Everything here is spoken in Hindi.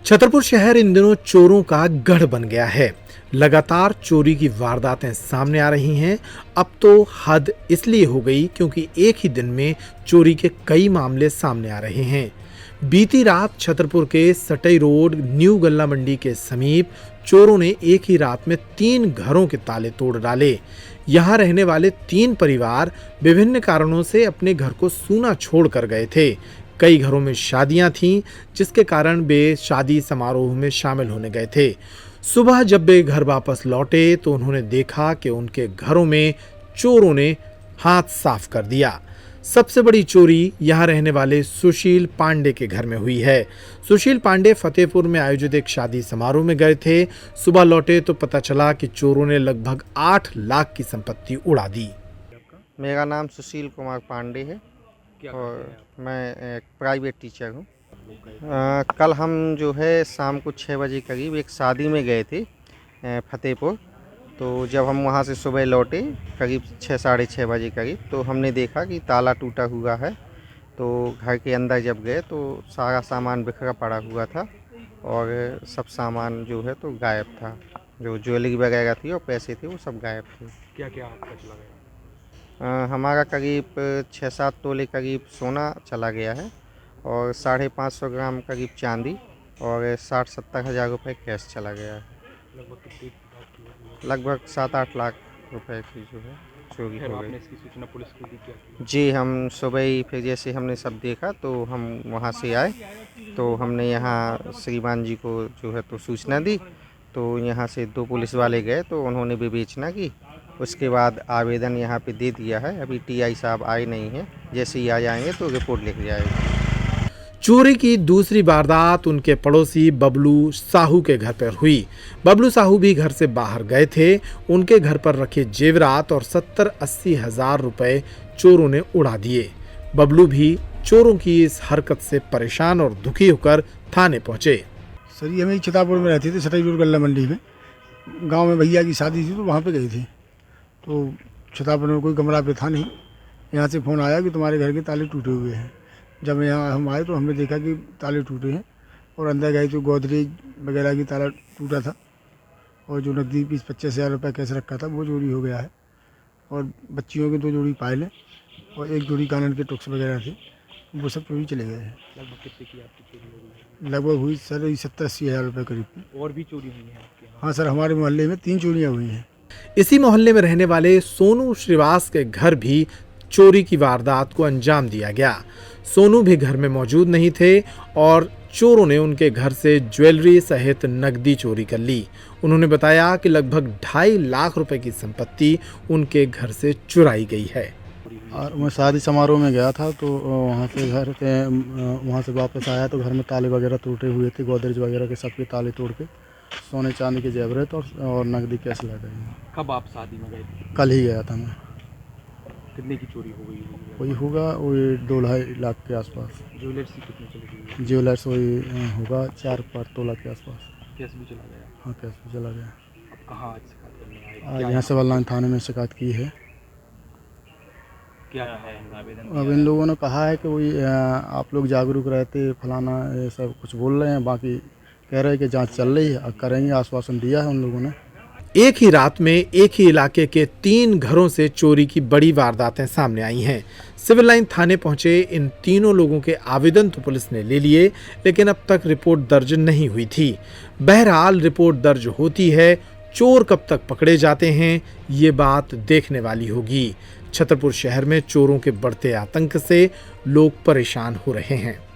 छतरपुर शहर इन दिनों चोरों का गढ़ बन गया है। लगातार चोरी की वारदातें सामने आ रही हैं। अब तो हद इसलिए हो गई क्योंकि एक ही दिन में चोरी के कई मामले सामने आ रहे हैं। बीती रात छतरपुर के सटई रोड न्यू गल्ला मंडी के समीप चोरों ने एक ही रात में 3 घरों के ताले तोड़ डाले। यहाँ रहने वाले 3 परिवार विभिन्न कारणों से अपने घर को सूना छोड़ कर गए थे। कई घरों में शादियां थीं, जिसके कारण वे शादी समारोह में शामिल होने गए थे। सुबह जब वे घर वापस लौटे तो उन्होंने देखा कि उनके घरों में चोरों ने हाथ साफ कर दिया। सबसे बड़ी चोरी यहाँ रहने वाले सुशील पांडे के घर में हुई है। सुशील पांडे फतेहपुर में आयोजित एक शादी समारोह में गए थे। सुबह लौटे तो पता चला कि चोरों ने लगभग 8 लाख की संपत्ति उड़ा दी। मेरा नाम सुशील कुमार पांडे है और मैं एक प्राइवेट टीचर हूँ। कल हम जो है शाम को 6 बजे करीब एक शादी में गए थे फतेहपुर। तो जब हम वहाँ से सुबह लौटे करीब 6 साढ़े 6 बजे करीब, तो हमने देखा कि ताला टूटा हुआ है। तो घर के अंदर जब गए तो सारा सामान बिखरा पड़ा हुआ था और सब सामान जो है तो गायब था। जो ज्वेलरी वगैरह थी और पैसे थे वो सब गायब थे। क्या क्या आपका चला गया? हमारा करीब 6-7 तोले करीब सोना चला गया है और 550 ग्राम करीब चांदी और 60-70 हज़ार रुपये कैश चला गया है। लगभग 7-8 लाख रुपए की जो है चोरी हो गई। आपने इसकी सूचना पुलिस को दी क्या? जी, हम सुबह ही फिर जैसे हमने सब देखा तो हम वहाँ से आए तो हमने यहाँ श्रीमान जी को जो है तो सूचना दी। तो यहाँ से 2 पुलिस वाले गए तो उन्होंने विवेचना की। उसके बाद आवेदन यहाँ पे दे दिया है। अभी टीआई साहब आए नहीं हैं, जैसे ही आ जाएंगे तो रिपोर्ट लिख जाएगी। चोरी की दूसरी वारदात उनके पड़ोसी बबलू साहू के घर पर हुई। बबलू साहू भी घर से बाहर गए थे। उनके घर पर रखे जेवरात और 70-80 हज़ार रुपए चोरों ने उड़ा दिए। बबलू भी चोरों की इस हरकत से परेशान और दुखी होकर थाने पहुंचे। सर ये हम छतरपुर में रहते थे, सटई रोड गल्ला मंडी में। गांव में भैया की शादी थी तो वहाँ पे गए थे। तो छतरपुर में कोई कमरा पे था नहीं। यहाँ से फ़ोन आया कि तुम्हारे घर के ताले टूटे हुए हैं। जब यहाँ हम आए तो हमने देखा कि ताले टूटे हैं और अंदर गए तो गोदरेज वगैरह की ताला टूटा था और जो नकदी 20-25 हज़ार रुपये कैसे रखा था वो चोरी हो गया है। और बच्चियों के 2 जोड़ी पायल और 1 जोड़ी कानन के टुक्स वगैरह थे, वो सब चोरी चले गए हैं। लगभग कितने की आपकी चोरी हो गई? लगभग हुई सर 70-80 हज़ार रुपये करीब की। और भी चोरी हुई है आपके यहाँ? हाँ सर, हमारे मोहल्ले में 3 चोरियाँ हुई हैं। इसी मोहल्ले में रहने वाले सोनू श्रीवास के घर भी चोरी की वारदात को अंजाम दिया गया। सोनू भी घर में मौजूद नहीं थे और चोरों ने उनके घर से ज्वेलरी सहित नकदी चोरी कर ली। उन्होंने बताया कि लगभग 2.5 लाख रुपए की संपत्ति उनके घर से चुराई गई है। और मैं शादी समारोह में गया था तो वहाँ से वापस आया तो घर में ताले वगैरह टूटे हुए थे, गोदरेज वगैरह के सबके ताले तोड़ के सोने चांदी के जेवरात और नकदी कैश लग गई। कब आप शादी में गए थे? कल ही गया था मैं। कितने की चोरी हो गई? वही होगा वही 2-2.5 लाख के आसपास। ज्वेलर्स की कितनी चली गई? ज्वेलर्स वही होगा 4-5 तोला के आसपास। कैश भी चला गया? हाँ, कैश भी चला गया। अब कहाँ आज शिकायत करने आए? आज यहाँ से वल्लान थाने में शिकायत की है। क्या है आवेदन? अब इन लोगों ने कहा है कि वही आप लोग जागरूक रहते फलाना ये सब कुछ बोल रहे हैं, बाकी कह रहे हैं कि जांच चल रही है, अब करेंगे, आश्वासन दिया है उन लोगों ने। एक ही रात में एक ही इलाके के 3 घरों से चोरी की बड़ी वारदातें सामने आई हैं। सिविल लाइन थाने पहुंचे इन तीनों लोगों के आवेदन तो पुलिस ने ले लिए, लेकिन अब तक रिपोर्ट दर्ज नहीं हुई थी। बहरहाल रिपोर्ट दर्ज होती है, चोर कब तक पकड़े जाते हैं ये बात देखने वाली होगी। छतरपुर शहर में चोरों के बढ़ते आतंक से लोग परेशान हो रहे हैं।